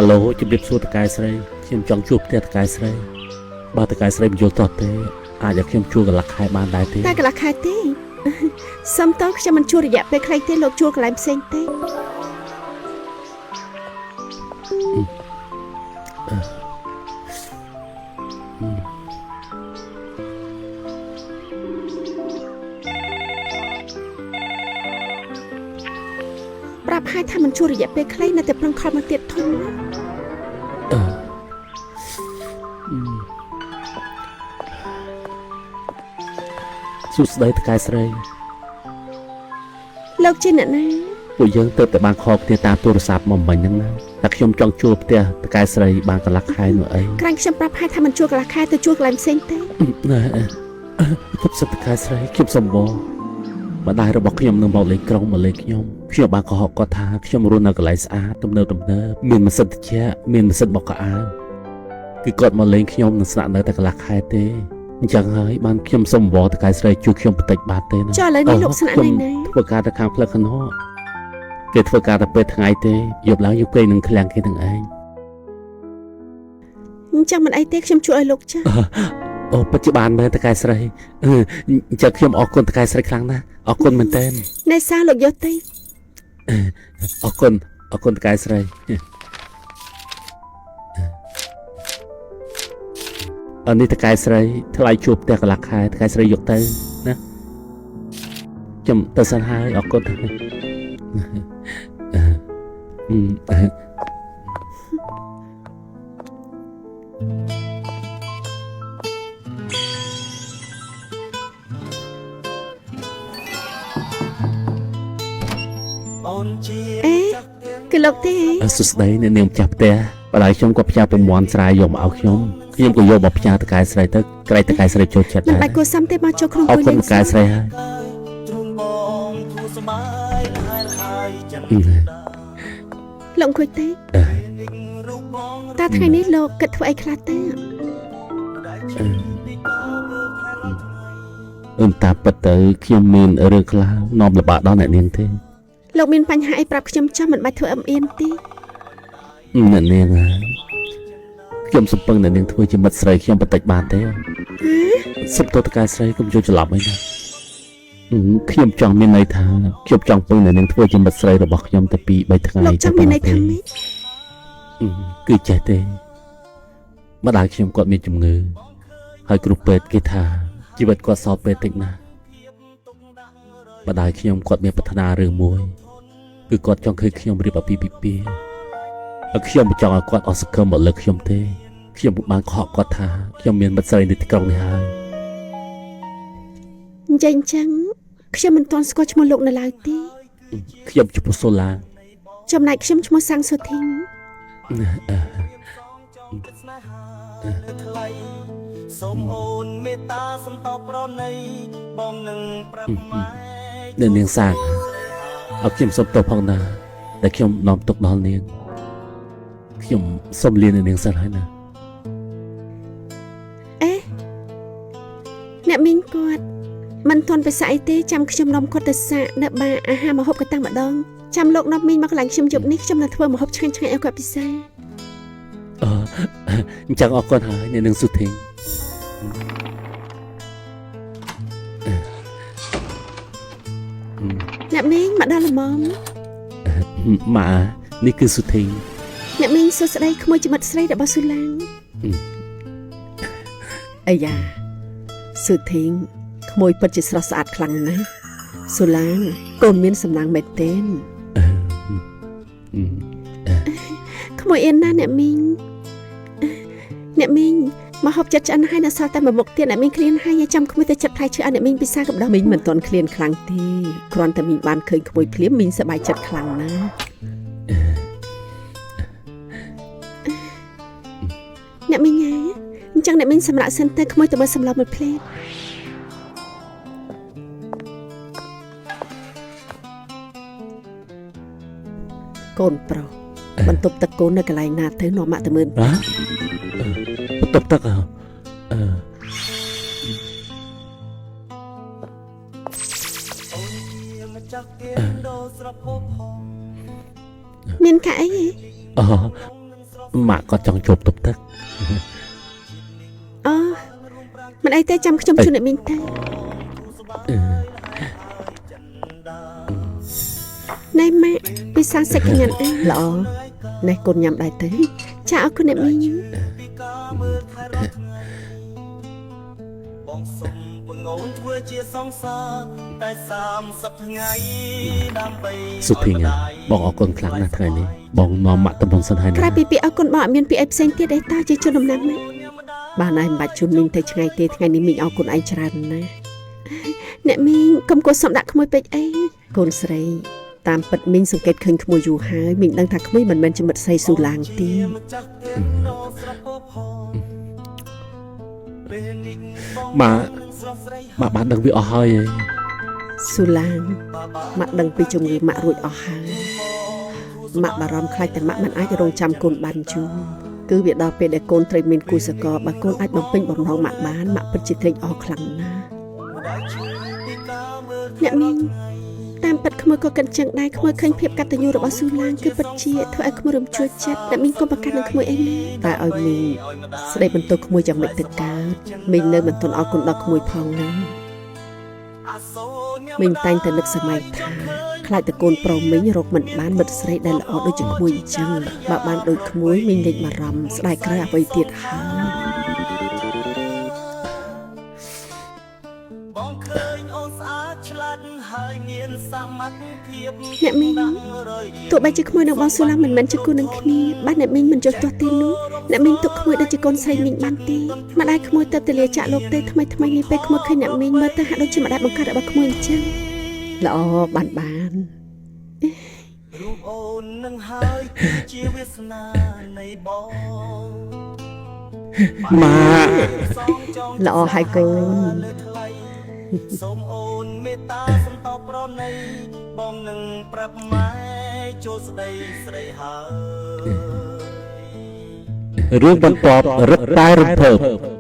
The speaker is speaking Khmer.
alo ជំរាបសួរតកែស្រីខ្ញុំចង់ជួបផ្ទះតកែស្រីបើតកែស្រីមិនយល់តោះទេអាចឲ្យខ្ញុំជួលកន្លះខែបានដែរទេតែកន្លះខែទេសុំតើខ្ញុំមិនជួលរយៈពេលខ្លីទេលោកជួលកន្លែងផ្សេងទេប្រាប់ឲ្យថាមិនជួលរយៈពេលខ្លីនៅតែប្រឹងខំមកទៀតធំសួស្តីតកែស្រីលោកជាអ្នកណាពួកយើងទៅតែបានខកគ្នាតាមទូរស័ព្ទមកមិញហ្នឹងណាតែខ្ញុំចង់ជួលផ្ទះតកែស្រីបានកន្លះខែនោះអីក្រាញ់ខ្ញុំប្រាប់ឲ្យថាមិនជួលកន្លះខែទៅជួលកន្លែងផ្សេងទេណាខ្ញុំសុំតកែស្រីខ្ញុំសុំបងម្ដាយរបស់ខ្ញុំនឹងមកលេងក្រុងមកលេងខ្ញុំបានកុហកគាត់ថាខ្ញុំរស់នៅកន្លែងស្អាតទំនើបមានម៉ាស៊ីនត្រជាក់មានម៉ាស៊ីនបោកខោអាវគឺគាត់មកលេងខ្ញុំនឹងស្នាក់នៅតែកន្លះខែទេអញ្ចឹងហើយបានខ្ញុំសុំវល់តកែស្រីជួយខ្ញុំបន្តិចបានទេណាចុះឥឡូវនេះលោកស្នាក់នៅណាធ្វើការទៅខាងផ្លូវខាងនោះគេធ្វើការតែពេលថ្ងៃទេយប់ឡើងយកគេនឹងឃ្លាំងគេនឹងឯងអញ្ចឹងមិនអីទេខ្ញុំជួយឲ្យលោកចាអូបច្ចុប្បន្នមែនតកែស្រីអញ្ចឹងខ្ញុំអរគុណតកែស្រីខ្លាំងណាស់អរគុណមែនតើណែសារលោកយកទៅអរគុណតកែស្រីនេះតកែស្រីថ្លៃជួបផ្ទះកន្លះខែតកែស្រីយកទៅណាខ្ញុំទៅសិនហើយអរគុណគឺលោកទេសួស្តីអ្នកនាងម្ចាស់ផ្ទះបណ្ដាយខ្ញុំក៏ផ្ញើពមន់ស្រាយយកមកឲ្យខ្ញុំក៏យកមកផ្ញើតកែស្រីទៅក្រែកតកែស្រីចូលចិត្តដែរមិនបាច់គួរសមទេមកចូលក្នុងអរគុណតកែស្រីហើយលោកអង្គុយទេតើថ្ងៃនេះលោកគិតធ្វើអីខ្លះទេតាពិតទៅខ្ញុំមានរឿងខ្លះនាំលំបាកដល់អ្នកនាងទេលោកមានបញ្ហាអីប្រាប់ខ្ញុំចាំមិនបាច់ធ្វើអឹមអៀនទេអ្នកនាងខ្ញុំសំពឹងអ្នកនាងធ្វើជាមិត្តស្រីខ្ញុំបន្តិចបានទេសុំទោសតកែស្រីកុំយល់ច្រឡំអីណាខ្ញុំចង់មានន័យថាខ្ញុំចង់ពឹងអ្នកនាងធ្វើជាមិត្តស្រីរបស់ខ្ញុំតែ2 3ថ្ងៃលោកចង់មានន័យថាម៉េចគឺចេះទេម្ដាយខ្ញុំគាត់មានជំងឺហើយគ្រូពេទ្យគេថាជីវិតគាត់សល់ពេលតិចណាស់ម្ដាយខ្ញុំគាត់មានប្រាថ្នារឿងមួយគឺគាត់ចង់ឃើញខ្ញុំរៀបអាពាហ៍ពិពាហ៍ហើយខ្ញុំមិនចង់ឲ្យគាត់អស់សង្ឃឹមមកលើខ្ញុំទេខ្ញុំបានខកគាត់ថាខ្ញុំមានមិត្តស្រីនៅទីក្រុងនេះហើយអញ្ចឹងខ្ញុំមិនទាន់ស្គាល់ឈ្មោះលោកនៅឡើយទេខ្ញុំឈ្មោះសូឡាចំណែកខ្ញុំឈ្មោះសាំងសូធីងសូមអូនមេត្តាសន្តោប្រណីបងនឹងប្រាប់ម៉ែនាងសាងអរខ្ញុំសូមទោសផងណាដែលខ្ញុំនាំទុកដល់នាងខ្ញុំសូមលានាងសិនហើយណាអ្នកមីងគាត់មិនទាន់ពិសាអីទេចាំខ្ញុំនាំគាត់ទៅសាកនៅបារអាហារម្ហូបកតាំងម្ដងចាំលោកនាំមីងមកកន្លែងខ្ញុំយប់នេះខ្ញុំនឹងធ្វើម្ហូបឆ្ងាញ់ៗឲ្យគាត់ពិសាអញ្ចឹងអរគុណហើយនាងសុធីងអ្នកមីងមកដល់ល្មមម៉ានេះគឺសុធីងអ្នកមីងសួស្ដីក្មួយចំណិតស្រីរបស់ស៊ូឡាងអាយ៉ាស៊ូធីងក្មួយពិតជាស្រស់ស្អាតខ្លាំងណាស់ស៊ូឡាងកូនមានសំណាងមែនទេក្មួយអៀនណាអ្នកមីងមកហូបចិត្តឆ្អិនហើយនៅសល់តែមួយមុខទៀតអ្នកមីងឃ្លានហើយចាំក្មួយទៅចិត្តផ្លែឈើឲ្យអ្នកមីងពិសាកម្ដងមីងមិនទាន់ឃ្លានខ្លាំងទេគ្រាន់តែមីងបានឃើញក្មួយភ្លាមមីងសប្បាយចិត្តខ្លាំងណាស់អ្នកមីងអញ្ចឹងអ្នកមីងសម្រាប់សិនទៅក្មួយទៅមើលសម្លមួយភ្លែតកូនប្រុសបន្ទប់ទឹកកូននៅកន្លែងណាទៅនាំម៉ាក់ទៅមើលបន្ទប់ទឹក មានកាអី អូម៉ាក់គាត់ចង់ជួបតុបទឹក អូមិនអីទេចាំខ្ញុំជួយអ្នកមីងទៅណែម៉ាក់ពិសាសាច់ញ៉ាំអីល្អណែកូនញ៉ាំដែរទៅចាអរគុណអ្នកមីង បងសុំបងអូនធ្វើជាសង្សារតែ30ថ្ងៃដើម្បី សុភីងបងអរគុណខ្លាំងណាស់ថ្ងៃនេះបងនាំម៉ាក់តំបងសិនហើយ ក្រៅ ណា ពីពាក្យអរគុណបងអត់មានពាក្យអីផ្សេងទៀតទេតើជាជនដំណាំម៉ាក់បានហើយមិនបាច់ជូនមីងទៅឆ្ងាយទេថ្ងៃនេះមីងអរគុណឯងច្រើនណាស់អ្នកមីងកុំគួរសំដាក់ក្មួយពេកអីកូនស្រីតាមពិតមីងសង្កេតឃើញក្មួយយូរហើយមីងដឹងថាក្មួយមិនមែនជាមិត្តស្រីស៊ូឡាងទេ ម៉ាក់បានដឹងវាអស់ហើយ ស៊ូឡាងម៉ាក់ដឹងពីជំងឺម៉ាក់រួចអស់ហើយម៉ាក់បារម្ភខ្លាចតែម៉ាក់មិនអាចរងចាំកូនបានយូរគឺវាដល់ពេលដែលកូនត្រូវមានគូសកលបើកូនអាចបំពេញបំណងម៉ាក់បានម៉ាក់ពិតជាត្រេកអរខ្លាំងណាស់អ្នកមីងតាមពិតក្មួយក៏កិនចឹងដែរក្មួយឃើញភាពកតញ្ញូរបស់ស៊ូឡាងគឺពិតជាធ្វើឲ្យក្មួយរំជួលចិត្តអ្នកមីងក៏ប្រកាន់នឹងក្មួយអីណាតែឲ្យមីងស្ដីបន្ទោសក្មួយយ៉ាងម៉េចទៅកើតមីងនៅមិនទាន់អរគុណដល់ក្មួយផងណាមីងតែងតែនឹកសម័យថាខ្លាចតែកូនប្រុសមីងរកមិនបានមិត្តស្រីដែលល្អដូចជាក្មួយអញ្ចឹងបើបានដូចក្មួយមីងលេចបារម្ភស្ដាយក្រោយអ្វីទៀតហើយ បងឃើញអូនស្អាតឆ្លាតហើយមានសមត្ថភាព អ្នកមីងទោះបីជាក្មួយនិងបងស៊ូឡាមិនមែនជាគូនឹងគ្នាបាទអ្នកមីងមិនយកទោះទេនោះអ្នកមីងទុកក្មួយដូចជាកូនស្រីមីងបានទេម្ដាយក្មួយទៅទលាចាក់លោកទេថ្មីនេះពេលក្មួយឃើញអ្នកមីងមើលទៅហាក់ដូចជាម្ដាយបង្កើតរបស់ក្មួយអញ្ចឹងល្អបាន រូបអូននឹងហើយគឺជាវាសនានៃបង ម៉ាក់ ល្អហើយកូន សូមអូនមេត្តាសន្តោសប្រណីបងនឹងប្រាប់ម៉ែចូលស្ដីស្ដីហើយ រឿងបន្ទាប់រឹតតែរំភើប